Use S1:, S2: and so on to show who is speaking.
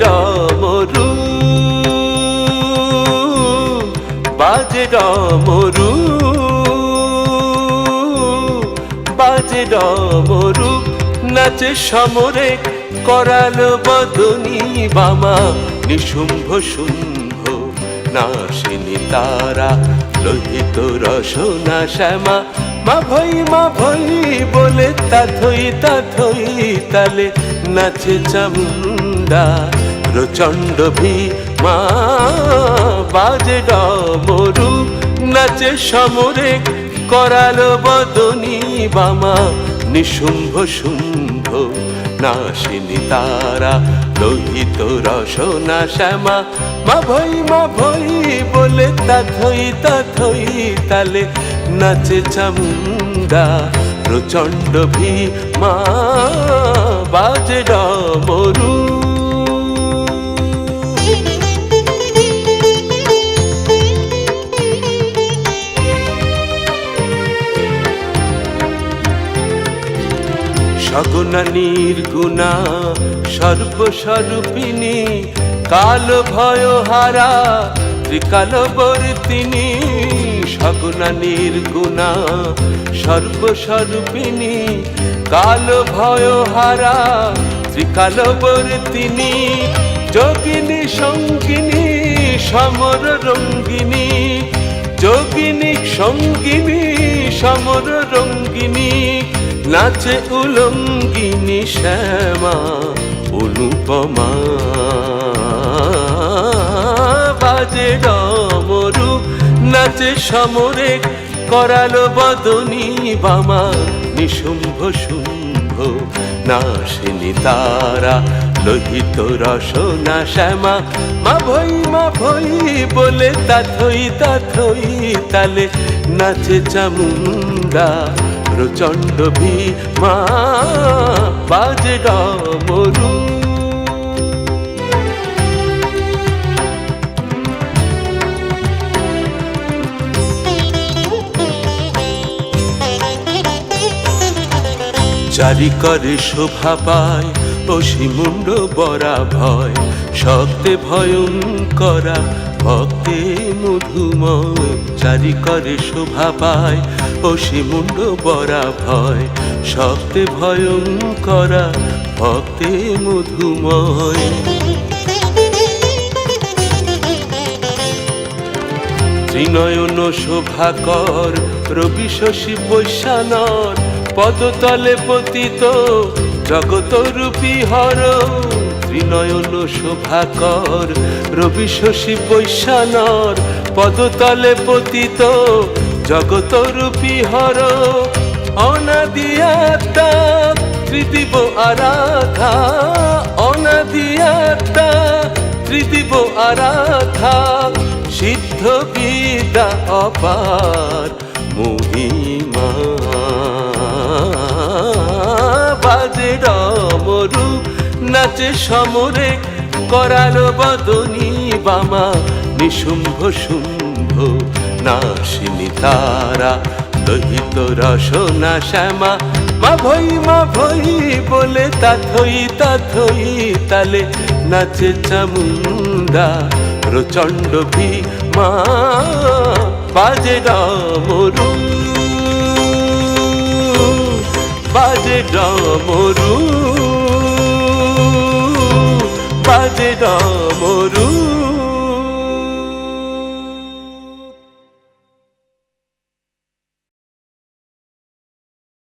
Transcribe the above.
S1: ডমরু বাজে ডমরু বাজে ডমরু নাচে সমরে করাল বদনী বামা নিশুম্ভ শুম্ভ নাশিনী তারা লোহিত রসনা শ্যামা মা ভৈ বলে তাথই তালে নাচে চামুন্ডা প্রচণ্ড ভীমা বাজে ডমরু নাচে সমরে করাল বদনী বামা নিশুম্ভ শুম্ভ নাশিনী তারা লোহিত রসনা শ্যামা মা ভৈ বলে তাথই তালে নাচে চামুন্ডা প্রচণ্ড ভীমা বাজে ডমরু সগুণা নির্গুণা সর্বস্বরূপিণী কাল ভয় হারা ত্রিকালবর্তিনী সগুণা নির্গুণা সর্বস্বরূপিণী কাল ভয় হারা ত্রিকালবর্তিনী যোগিনী সঙ্গিনী সমর রঙ্গিনী যোগিনী সঙ্গিনী সমর রঙ্গিনী নাচে উলঙ্গিনী শ্যামা অনুপমা বাজে ডমরু নাচে সমরে করাল বদনী বামা নিশুম্ভ শুম্ভ নাশিনী তারা লোহিত রসনা শ্যামা মা ভৈ বলে তাথই তালে নাচে চামুন্ডা প্রচণ্ড ভীমা বাজে ডমরু চারি করে শোভা পায় অসীমুণ্ড বরা ভয় শক্তে ভয়ঙ্করা ভক্তে মধুময় চারি করে শোভা পায় অসীমুণ্ড বরা ভয় শক্তে ভয়ঙ্করা ভক্তে মধুময় ত্রিনয়ন শোভাকর রবি শশী বৈশ্যানর পদতলে পতিত জগতরূপী হর ত্রিনয়ন শোভাকর রবি শশী বৈশ্যানর পদতলে পতিত জগতরূপী হর অনাদি আত্মা ত্রিদিব আরাধা অনাদি আত্মা ত্রিদিব আরাধা সিদ্ধ বিদ্যা অপার মহিমা বাজে ডমরু নাচে সমরে করাল বদনী বামা নিশুম্ভ শুম্ভ নাশিনী তারা লোহিত রসনা শ্যামা মা ভৈ বলে তাথই তালে নাচে চামুন্ডা প্রচণ্ড ভীমা বাজে ডমরু বাজে ডমরু বাজে ডমরু